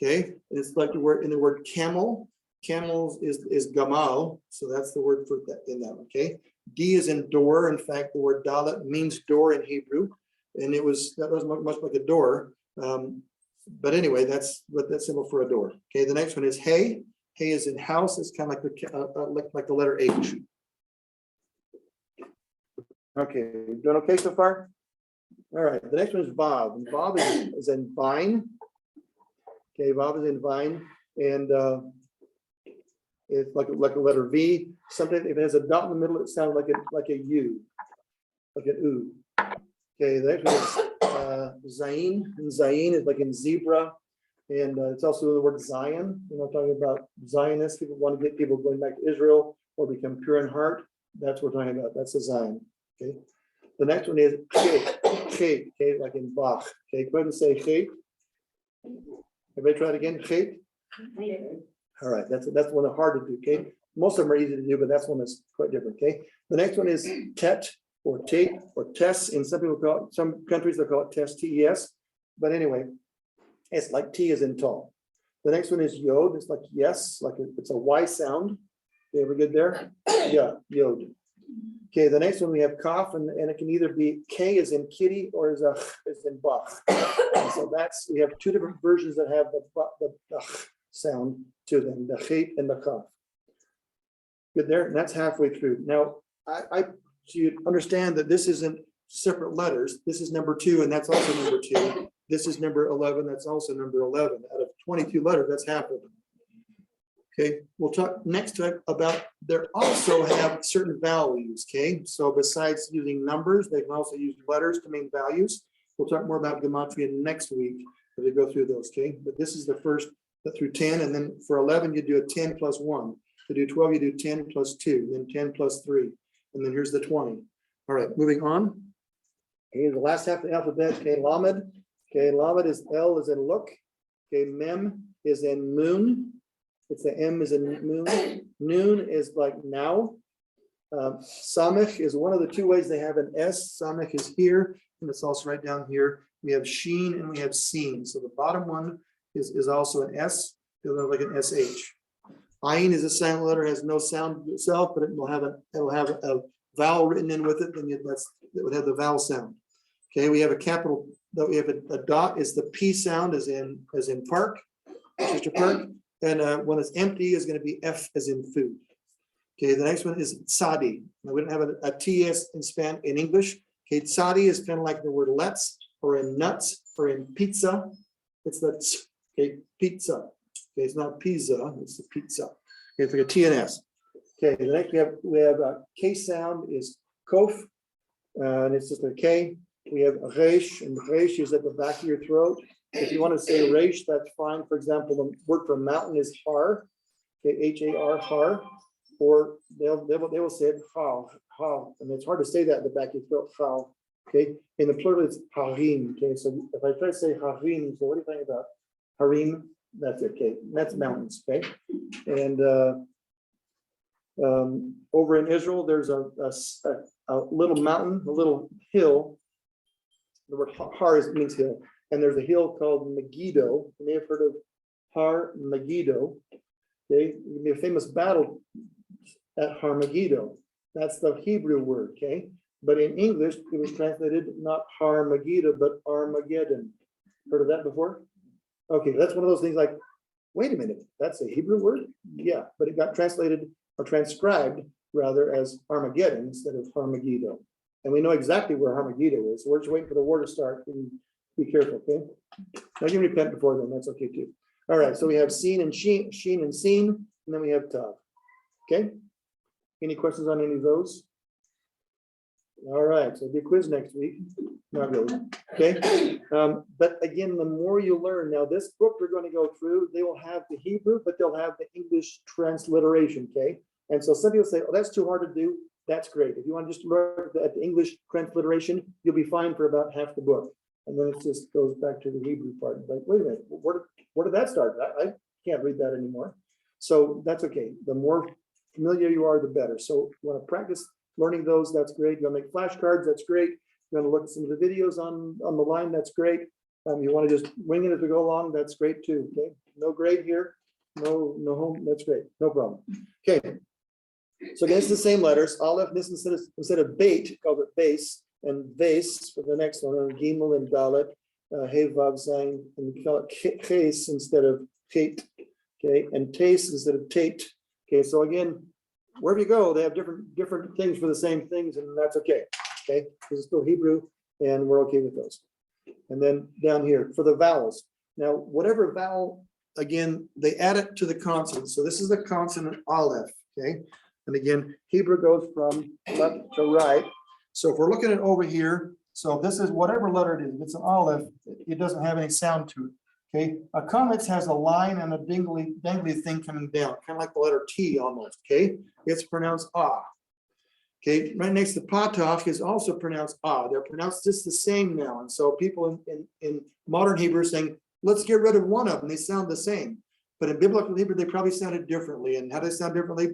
Okay, it's like the word in the word camel. Camels is gamal. So that's the word for that in that. Okay. D is in door. In fact, the word dalet means door in Hebrew, and that doesn't look much like a door. But anyway, that's what that's symbol for a door. Okay, the next one is hey. Hey is in house. It's kind of like the letter H. Okay, doing okay so far? All right, the next one is Vav. And Vav is in vine. Okay, Vav is in vine, and it's like a letter V. Something if it has a dot in the middle, it sounds like a U, like an U. Okay, the next one is Zayin, and Zayin is like in zebra, and it's also the word Zion. You know, talking about Zionists, people want to get people going back to Israel or become pure in heart. That's what we're talking about. That's a Zion. Okay, the next one is Chet, okay, like in Bach. Okay, go ahead and say Chet. Everybody try it again, Chet. All right, that's one that's hard to do. Okay, most of them are easy to do, but that's one that's quite different. Okay, the next one is Tet or Tate or Tes. In some countries they call it Tes, T-E-S. But anyway, it's like T is in tall. The next one is Yod. It's like yes, like it's a Y sound. Okay, we're good there. Yeah, Yod. Okay, the next one we have Kaf, and it can either be K is in kitty or is in Bach. And so we have two different versions that have the sound to them, the Chet and the Kaf. Good there, and that's halfway through. Now, so you understand that this isn't separate letters. This is number 2, and that's also number 2. This is number 11, that's also number 11. Out of 22 letters, that's half of them. Okay, we'll talk next time about they also have certain values. Okay, so besides using numbers, they can also use letters to mean values. We'll talk more about gematria next week as we go through those. Okay, but this is the first through 10, and then for 11 you do a 10 plus 1. To do 12, you do 10 plus 2, then 10 plus 3, and then here's the 20. All right, moving on. Okay, the last half of the alphabet, okay, Lamed. Okay, Lamed is L is in look. Okay, Mem is in moon. It's the M is in moon. Noon is like now. Samech is one of the two ways they have an S. Samech is here, and it's also right down here. We have Sheen and we have Seen. So the bottom one is also an S. It'll look like an SH. Ayin is a silent letter, has no sound itself, but it'll have a vowel written in with it. Then that would have the vowel sound. Okay, we have a capital. We have a dot is the P sound, as in park, Mr. Park, and when it's empty is going to be F as in food. Okay, the next one is Tsadi. Now we don't have a TS in English. Okay, Tsadi is kind of like the word let's, or in nuts, or in pizza. It's that, okay, pizza. Okay, it's not pizza, it's the pizza. Okay, it's like a T and S. Okay, the next we have a K sound is kof, and it's just a K. We have reish, and reish is at the back of your throat. If you want to say reish, that's fine. For example, the word for mountain is har, okay, H-A-R, har, or they will say it how, and it's hard to say that in the back of your throat, how. Okay, in the plural it's harim. Okay, so if I try to say harim, so what do you think about harim? That's it. Okay, that's mountains. Okay, and over in Israel, there's a little mountain, a little hill. The word har means hill, and there's a hill called Megiddo. You may have heard of Har Megiddo. Okay, it be a famous battle at Har Megiddo. That's the Hebrew word. Okay, but in English it was translated not Har Megiddo but Armageddon. Heard of that before? Okay, that's one of those things like, wait a minute, that's a Hebrew word? Yeah, but it got translated or transcribed rather as Armageddon instead of Har Megiddo. And we know exactly where Har Megiddo is. So we're just waiting for the war to start. And be careful, okay? Now you can repent before then, that's okay too. All right, so we have seen and sheen and seen, and then we have tav. Okay? Any questions on any of those? All right, so it'll be a quiz next week. Not really. Okay. But again, the more you learn, now this book we're going to go through, they will have the Hebrew, but they'll have the English transliteration. Okay. And so some people say, oh, that's too hard to do. That's great. If you want to just look at the English transliteration, you'll be fine for about half the book. And then it just goes back to the Hebrew part. Like, wait a minute, where did that start? I can't read that anymore. So that's okay. The more familiar you are, the better. So you want to practice learning those, that's great. You want to make flashcards, that's great. You want to look at some of the videos on the line, that's great. You want to just wing it as we go along, that's great too. Okay, no grade here, no home, that's great, no problem. Okay, so again, it's the same letters. Aleph, this instead of bait, called it base, and vase for the next one, and gimel and dalet, hey vav zayin, and we call it ches instead of tate. Okay, and taste instead of tate. Okay, so again, wherever you go, they have different things for the same things, and that's okay. Okay, this is still Hebrew, and we're okay with those. And then down here for the vowels. Now, whatever vowel, again, they add it to the consonant. So this is the consonant aleph. Okay, and again, Hebrew goes from left to right. So if we're looking at over here, so this is whatever letter it is. If it's an aleph, it doesn't have any sound to it. Okay, a kametz has a line and a dangly thing coming down, kind of like the letter T almost. Okay, it's pronounced ah. Okay, right next to patach is also pronounced ah. They're pronounced just the same now, and so people in modern Hebrew are saying, let's get rid of one of them. They sound the same, but in biblical Hebrew they probably sounded differently. And how they sound differently,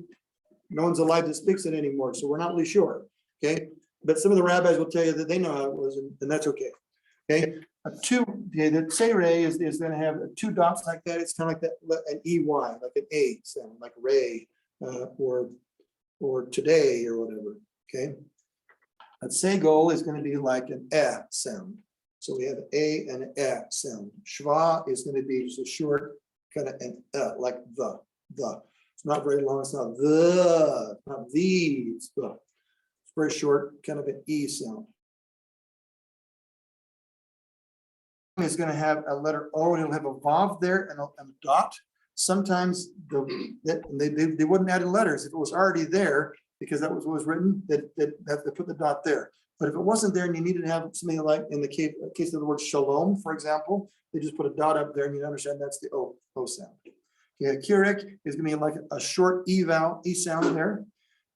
no one's alive that speaks it anymore, so we're not really sure. Okay, but some of the rabbis will tell you that they know how it was, and that's okay. Okay, the Tsere is going to have two dots like that. It's kind of like that, an EY, like an A sound, like Ray, or today or whatever. Okay, a Segol is going to be like an sound. So we have an A and an sound. Shva is going to be just a short kind of an like the. It's not very long. It's not not the. It's the. It's very short, kind of an E sound. Is going to have a letter O, and it'll have a vav there and a dot. Sometimes they wouldn't add in letters if it was already there, because that was what was written, that they put the dot there. But if it wasn't there and you needed to have something like in the case of the word shalom, for example, they just put a dot up there and you understand that's the O sound. Okay, a Keurig is gonna be like a short E vowel, E sound there.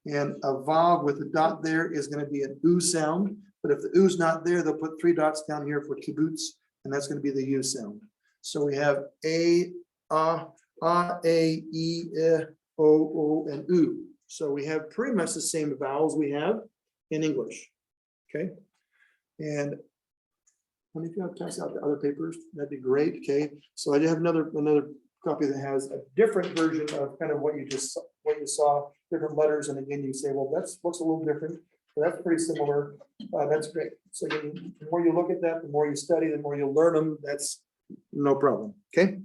And a vav with a dot there is gonna be an oo sound. But if the oo's not there, they'll put 3 dots down here for kibbutz, and that's gonna be the U sound. So we have a, e, o, and oo. So we have pretty much the same vowels we have in English. Okay. And when you can pass out the other papers, that'd be great. Okay. So I do have another copy that has a different version of kind of what you saw, different letters. And again, you say, well, that's looks a little different. But that's pretty similar. That's great. So again, the more you look at that, the more you study, the more you learn them. That's no problem. Okay.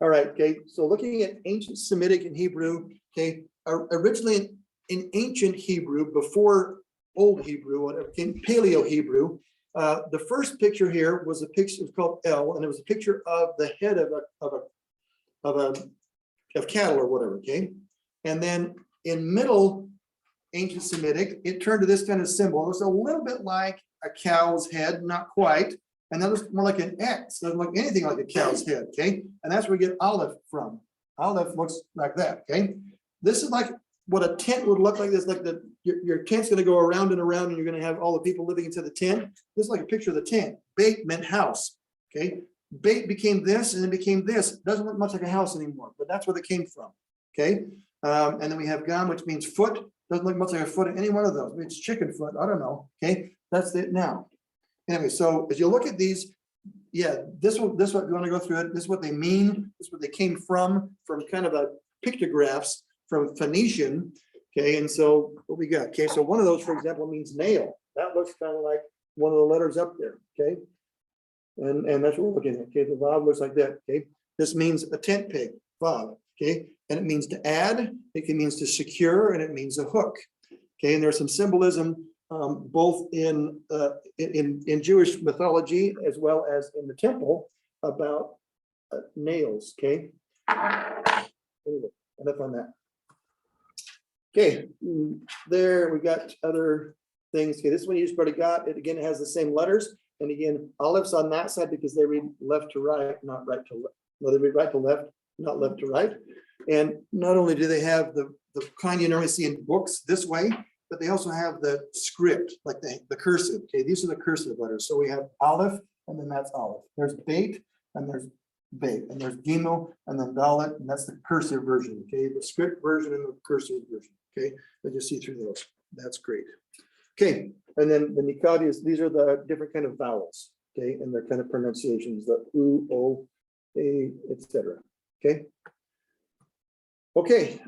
All right. Okay. So looking at ancient Semitic and Hebrew. Okay. Originally in ancient Hebrew, before Old Hebrew, whatever, in Paleo Hebrew, the first picture here was a picture, it's called El, and it was a picture of the head of cattle or whatever. Okay. And then in Middle Ancient Semitic, it turned to this kind of symbol. It was a little bit like a cow's head, not quite. And that was more like an X, doesn't look anything like a cow's head. Okay. And that's where we get Aleph from. Aleph looks like that. Okay. This is like what a tent would look like. This, like your tent's going to go around and around, and you're going to have all the people living into the tent. This is like a picture of the tent. Beit meant house. Okay. Beit became this, and it became this. Doesn't look much like a house anymore, but that's where they came from. Okay. And then we have gam, which means foot. Doesn't look much like a foot in any one of those. It's chicken foot. I don't know. Okay. That's it now. Anyway, so as you look at these, yeah, this what you want to go through it. This is what they mean. This is what they came from kind of a pictographs from Phoenician. Okay, and so what we got? Okay, so one of those, for example, means nail. That looks kind of like one of the letters up there. Okay, and that's what we're looking at. Okay, the vav looks like that. Okay, this means a tent peg, vav. Okay, and it means to add. It means to secure, and it means a hook. Okay, and there's some symbolism both in Jewish mythology as well as in the temple about nails. Okay, anyway, enough on that. Okay, there we got other things. Okay, this one you just already got. It again, it has the same letters, and again, olives on that side because they read left to right, not right to left. No, they read right to left, not left to right. And not only do they have the kind you normally see in books this way, but they also have the script, like the cursive. Okay, these are the cursive letters. So we have Aleph, and then that's Aleph. There's Beit, and there's Beit, and there's Gimel, and then Dalet, and that's the cursive version. Okay, the script version and the cursive version. Okay, but you see through those. That's great. Okay, and then the Nikadias, these are the different kind of vowels. Okay, and their kind of pronunciations, the U, O, A, etc. Okay. Okay,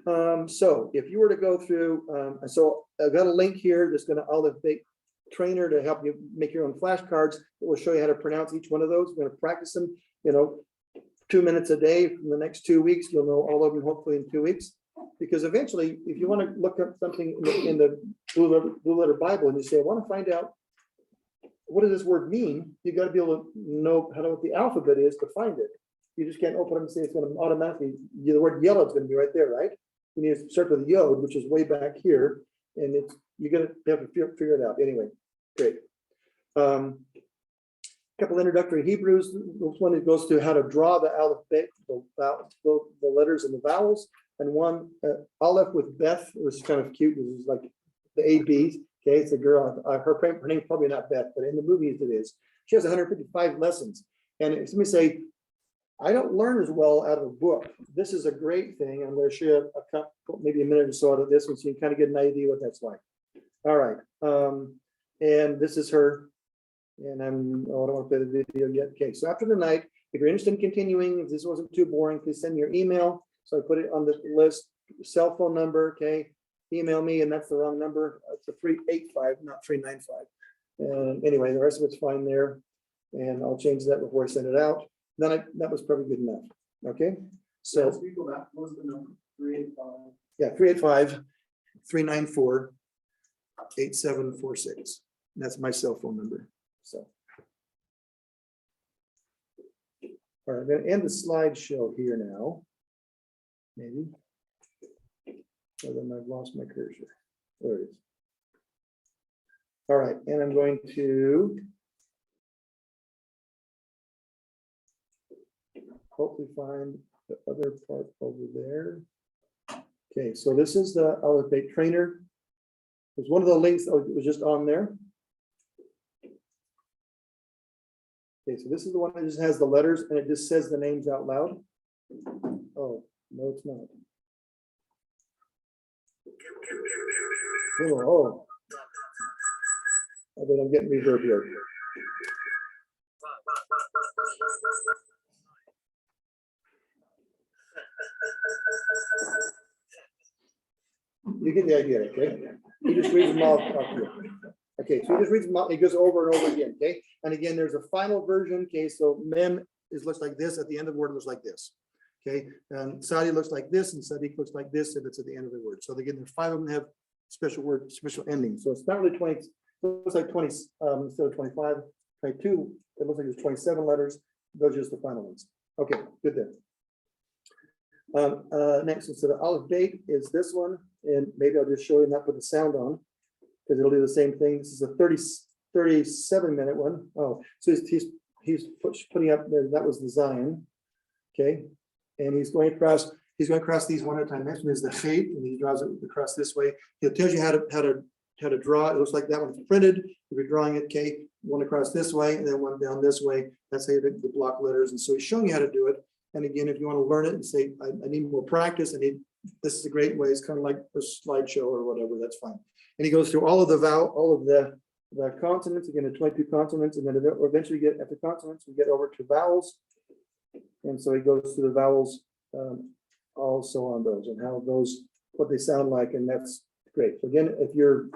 so if you were to go through, so I've got a link here that's going to Aleph Beit trainer to help you make your own flashcards. It will show you how to pronounce each one of those. We're going to practice them, 2 minutes a day for the next 2 weeks. You'll know all of them hopefully in 2 weeks. Because eventually, if you want to look up something in the blue letter Bible and you say, I want to find out what does this word mean, you got to be able to know what the alphabet is to find it. You just can't open them and say it's going to automatically, the word yellow is going to be right there, right? You need to start with yod, which is way back here, and you're going to have to figure it out. Anyway, great. Couple introductory Hebrews. This one that goes through how to draw the alphabet, the letters and the vowels, and one Aleph with Beth. It was kind of cute. It was like the ABs. Okay, it's a girl. Her name's probably not Beth, but in the movies it is. She has 155 lessons, and let me say, I don't learn as well out of a book. This is a great thing. I'm going to share maybe a minute or so out of this one so you can kind of get an idea what that's like. All right. And this is her. And I don't want to play the video yet. Okay. So after the night, if you're interested in continuing, if this wasn't too boring, please send me your email. So I put it on the list, cell phone number. Okay. Email me, and that's the wrong number. It's a 385, not 395. Anyway, the rest of it's fine there. And I'll change that before I send it out. Then that was probably good enough. Okay, so What was the number? 385. Yeah, 385-394-8746. That's my cell phone number. So, all right, I'm going to end the slideshow here now. Maybe. Or then I've lost my cursor. There it is. All right, and I'm going to hopefully find the other part over there. Okay, so this is the Aleph Bet trainer. There's one of the links that was just on there. Okay, so this is the one that just has the letters and it just says the names out loud. Oh, no, it's not. Oh. I bet I'm getting reverb here. You get the idea, okay? He just reads them all off here. Okay, so he just reads them out. It goes over and over again, okay? And again, there's a final version, okay? So mem looks like this. At the end of the word, it looks like this, okay? And Sadi looks like this, and Sadiq looks like this if it's at the end of the word. So again, there's 5 of them have special word, special endings. So it's not really 20. It looks like 20 instead of 25. 22. It looks like there's 27 letters. Those are just the final ones. Okay, good then. Next, instead of Aleph Bet is this one, and maybe I'll just show you not put the sound on because it'll do the same thing. This is a 37-minute one. Oh, so he's putting up there. That was the Zion, okay, and he's going across these one at a time. Next one is the Chet, and he draws it across this way. It tells you how to draw. It looks like that one's printed. If you're drawing it, okay, one across this way and then one down this way. That's how you block letters. And so he's showing you how to do it. And again, if you want to learn it and say, I need more practice, this is a great way. It's kind of like a slideshow or whatever, that's fine. And he goes through all of the consonants, again, the 22 consonants, and then eventually get at the consonants, we get over to vowels. And so he goes through the vowels also on those and how those, what they sound like, and that's great. So again, if you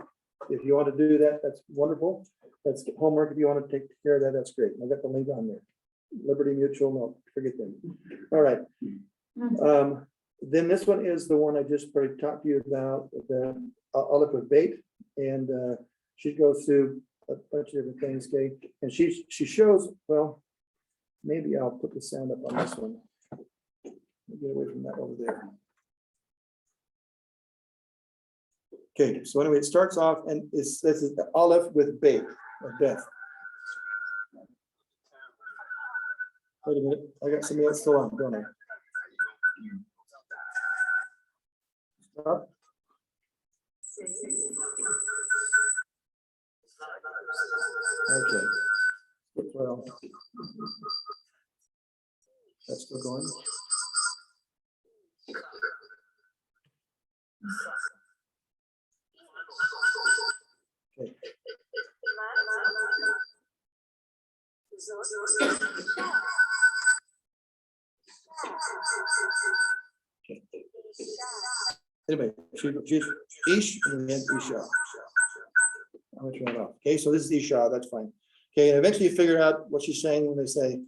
want to do that, that's wonderful. That's homework. If you want to take care of that, that's great. I got the link on there. Liberty Mutual, no, forget them. All right. Then this one is the one I just already talked to you about, the Aleph Bet, and she goes through a bunch of different things, okay? And she shows, well, maybe I'll put the sound up on this one. Get away from that over there. Okay, so anyway, it starts off, and this is the Aleph with Bet, or Beth. Wait a minute, I got something else still on, don't I? Stop. Okay. Well, that's still going. Okay. Anyway, she's Ish and then Isha. I'm gonna turn it off. Okay, so this is Isha, that's fine. Okay, and eventually you figure out what she's saying when they say,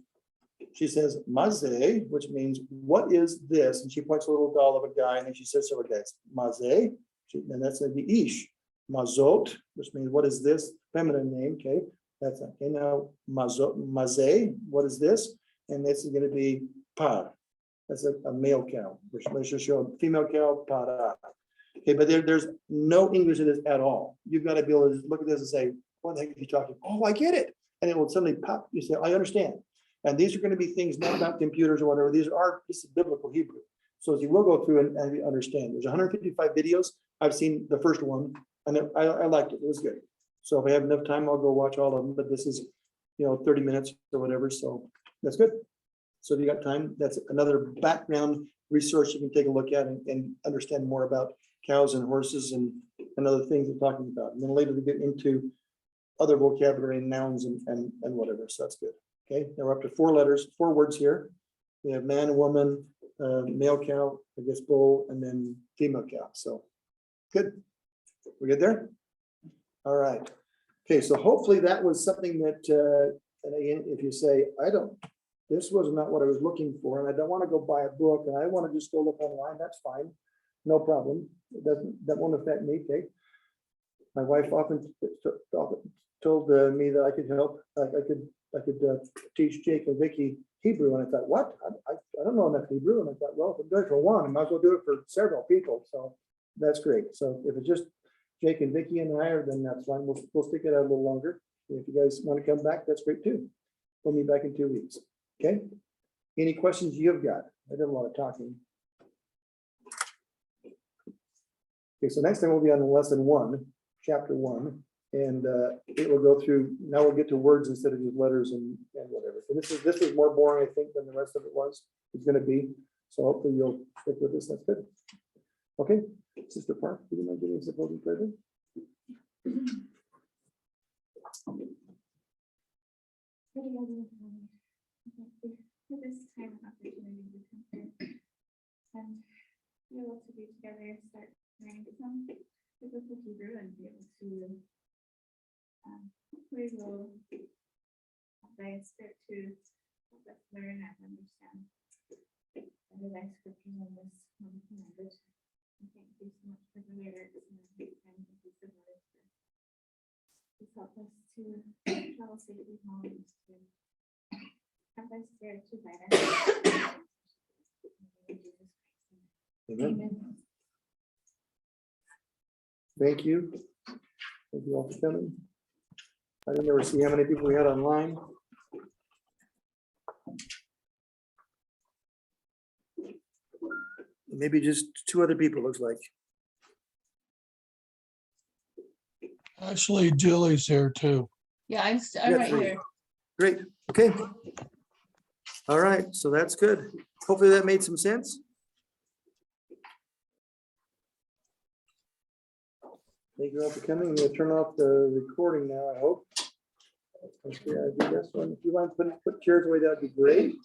she says, Mazeh, which means, what is this? And she points a little doll of a guy, and then she says several guys, Mazeh, and that's the Ish. Mazot, which means, what is this? Feminine name, okay? That's okay. Now, Mazeh, what is this? And this is going to be Par. That's a male cow, which let's just show a female cow, Para. Okay, but there's no English in this at all. You've got to be able to look at this and say, what the heck are you talking? Oh, I get it. And it will suddenly pop. You say, I understand. And these are going to be things not about computers or whatever. This is biblical Hebrew. So as you will go through and you understand, there's 155 videos. I've seen the first one, and I liked it. It was good. So if I have enough time, I'll go watch all of them. But this is, 30 minutes or whatever. So that's good. So if you got time, that's another background resource you can take a look at and understand more about cows and horses and other things we're talking about. And then later we get into other vocabulary and nouns and whatever. So that's good. Okay, now we're up to 4 letters, 4 words here. We have man, woman, male cow, I guess bull, and then female cow. So good. We good there? All right. Okay, so hopefully that was something that, and again, if you say, this was not what I was looking for, and I don't want to go buy a book, and I want to just go look online, that's fine. No problem. That won't affect me, okay? My wife often told me that I could help. I could teach Jake and Vicky Hebrew, and I thought, what? I don't know enough Hebrew, and I thought, well, if I'm doing it for one, I might as well do it for several people. So that's great. So if it's just Jake and Vicky and I, then that's fine. We'll stick it out a little longer. If you guys want to come back, that's great too. We'll meet back in 2 weeks. Okay. Any questions you've got? I did a lot of talking. Okay, so next time we'll be on lesson 1, chapter 1, and it will go through, now we'll get to words instead of just letters and whatever. So this was more boring, I think, than the rest of it was, it's gonna be. So hopefully you'll stick with this, that's good. Okay, Sister Park, do you mind giving us a voting prayer? For this time and opportunity to come here and be able to be together, start learning some biblical Hebrew and be able to hopefully will have thy spirit to help us learn and understand better thy scriptures in this wonderful language. And thank you so much for the lyrics and the kind of use of words. Please help us to travel safely home and to have thy spirit to guide us. In Jesus Christ. Amen. Thank you. Thank you all for coming. I didn't ever see how many people we had online. Maybe just 2 other people, looks like. Actually, Julie's here too. Yeah, I'm Yeah, right 3. here. Great, okay. All right, so that's good. Hopefully that made some sense. Thank you all for coming. I'm gonna turn off the recording now, I hope. Okay, I do this one. If you want to put chairs away, that'd be great.